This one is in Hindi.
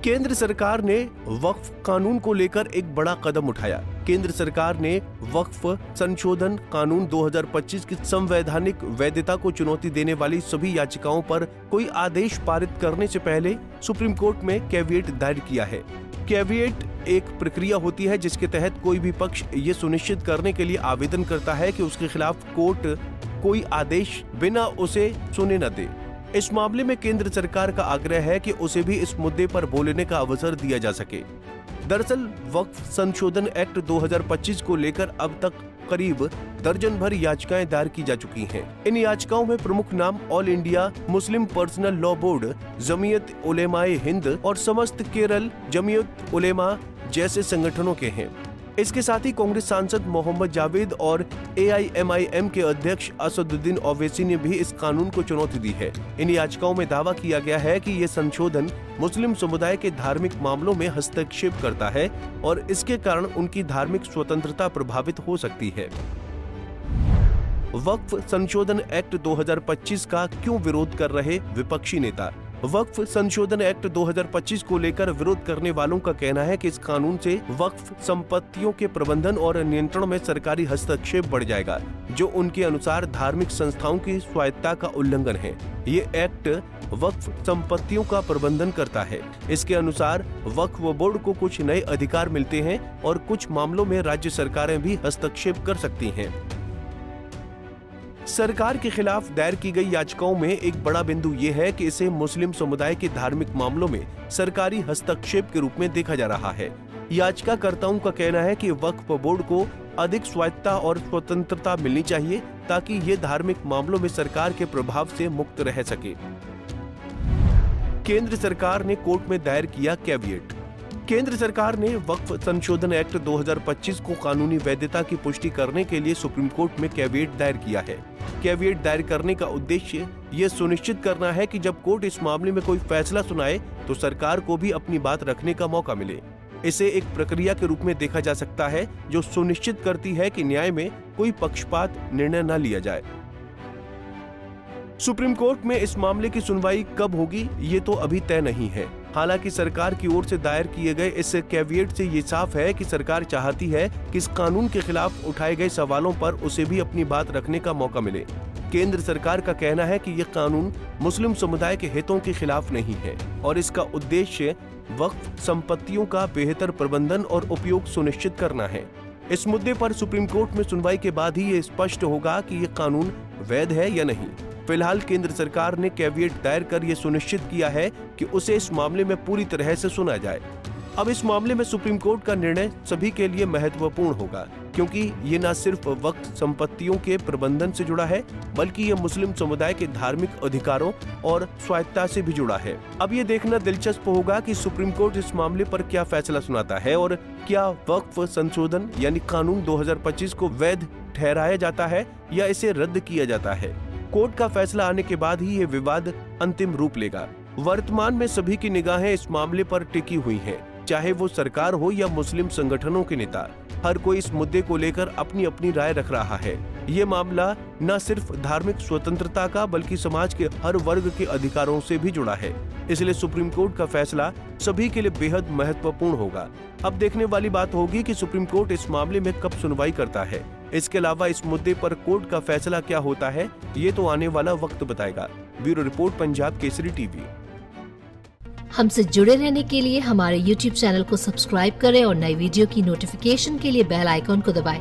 केंद्र सरकार ने वक्फ कानून को लेकर एक बड़ा कदम उठाया। केंद्र सरकार ने वक्फ संशोधन कानून 2025 की संवैधानिक वैधता को चुनौती देने वाली सभी याचिकाओं पर कोई आदेश पारित करने से पहले सुप्रीम कोर्ट में कैविएट दायर किया है। कैविएट एक प्रक्रिया होती है जिसके तहत कोई भी पक्ष ये सुनिश्चित करने के लिए आवेदन करता है कि उसके खिलाफ कोर्ट कोई आदेश बिना उसे सुने न दे। इस मामले में केंद्र सरकार का आग्रह है कि उसे भी इस मुद्दे पर बोलने का अवसर दिया जा सके। दरअसल वक्फ संशोधन एक्ट 2025 को लेकर अब तक करीब दर्जन भर याचिकाएं दायर की जा चुकी हैं। इन याचिकाओं में प्रमुख नाम All India Muslim Personal Law Board, Jamiat Ulema Hind और समस्त केरल जमीयत उलेमा जैसे संगठनों के हैं। इसके साथ ही कांग्रेस सांसद मोहम्मद जावेद और AIMIM के अध्यक्ष असदुद्दीन ओवैसी ने भी इस कानून को चुनौती दी है। इन याचिकाओं में दावा किया गया है कि ये संशोधन मुस्लिम समुदाय के धार्मिक मामलों में हस्तक्षेप करता है और इसके कारण उनकी धार्मिक स्वतंत्रता प्रभावित हो सकती है। वक्फ संशोधन एक्ट 2025 का क्यों विरोध कर रहे विपक्षी नेता? वक्फ संशोधन एक्ट 2025 को लेकर विरोध करने वालों का कहना है कि इस कानून से वक्फ संपत्तियों के प्रबंधन और नियंत्रण में सरकारी हस्तक्षेप बढ़ जाएगा, जो उनके अनुसार धार्मिक संस्थाओं की स्वायत्तता का उल्लंघन है। ये एक्ट वक्फ संपत्तियों का प्रबंधन करता है। इसके अनुसार वक्फ बोर्ड को कुछ नए अधिकार मिलते हैं और कुछ मामलों में राज्य सरकारें भी हस्तक्षेप कर सकती हैं। सरकार के खिलाफ दायर की गई याचिकाओं में एक बड़ा बिंदु ये है कि इसे मुस्लिम समुदाय के धार्मिक मामलों में सरकारी हस्तक्षेप के रूप में देखा जा रहा है। याचिकाकर्ताओं का कहना है कि वक्फ बोर्ड को अधिक स्वायत्तता और स्वतंत्रता मिलनी चाहिए ताकि ये धार्मिक मामलों में सरकार के प्रभाव से मुक्त रह सके। केंद्र सरकार ने कोर्ट में दायर किया कैविएट। केंद्र सरकार ने वक्फ संशोधन एक्ट 2025 को कानूनी वैधता की पुष्टि करने के लिए सुप्रीम कोर्ट में कैविएट दायर किया है। कैविएट दायर करने का उद्देश्य ये सुनिश्चित करना है कि जब कोर्ट इस मामले में कोई फैसला सुनाए तो सरकार को भी अपनी बात रखने का मौका मिले। इसे एक प्रक्रिया के रूप में देखा जा सकता है जो सुनिश्चित करती है कि न्याय में कोई पक्षपात निर्णय न लिया जाए। सुप्रीम कोर्ट में इस मामले की सुनवाई कब होगी ये तो अभी तय नहीं है। हालांकि सरकार की ओर से दायर किए गए इस कैविएट से ये साफ है कि सरकार चाहती है कि इस कानून के खिलाफ उठाए गए सवालों पर उसे भी अपनी बात रखने का मौका मिले। केंद्र सरकार का कहना है कि यह कानून मुस्लिम समुदाय के हितों के खिलाफ नहीं है और इसका उद्देश्य वक्फ संपत्तियों का बेहतर प्रबंधन और उपयोग सुनिश्चित करना है। इस मुद्दे पर सुप्रीम कोर्ट में सुनवाई के बाद ही ये स्पष्ट होगा कि ये कानून वैध है या नहीं। फिलहाल केंद्र सरकार ने कैविएट दायर कर ये सुनिश्चित किया है कि उसे इस मामले में पूरी तरह से सुना जाए। अब इस मामले में सुप्रीम कोर्ट का निर्णय सभी के लिए महत्वपूर्ण होगा, क्योंकि ये न सिर्फ वक्फ संपत्तियों के प्रबंधन से जुड़ा है बल्कि ये मुस्लिम समुदाय के धार्मिक अधिकारों और स्वायत्तता से भी जुड़ा है। अब ये देखना दिलचस्प होगा कि सुप्रीम कोर्ट इस मामले पर क्या फैसला सुनाता है और क्या वक्फ संशोधन यानी कानून 2025 को वैध ठहराया जाता है या इसे रद्द किया जाता है। कोर्ट का फैसला आने के बाद ही ये विवाद अंतिम रूप लेगा। वर्तमान में सभी की निगाहें इस मामले पर टिकी हुई हैं, चाहे वो सरकार हो या मुस्लिम संगठनों के नेता। हर कोई इस मुद्दे को लेकर अपनी अपनी राय रख रहा है। ये मामला न सिर्फ धार्मिक स्वतंत्रता का बल्कि समाज के हर वर्ग के अधिकारों से भी जुड़ा है। इसलिए सुप्रीम कोर्ट का फैसला सभी के लिए बेहद महत्वपूर्ण होगा। अब देखने वाली बात होगी कि सुप्रीम कोर्ट इस मामले में कब सुनवाई करता है। इसके अलावा इस मुद्दे पर कोर्ट का फैसला क्या होता है ये तो आने वाला वक्त बताएगा। Bureau report, Punjab Kesari TV. हमसे जुड़े रहने के लिए हमारे YouTube चैनल को सब्सक्राइब करें और नई वीडियो की नोटिफिकेशन के लिए बेल आइकॉन को दबाएं।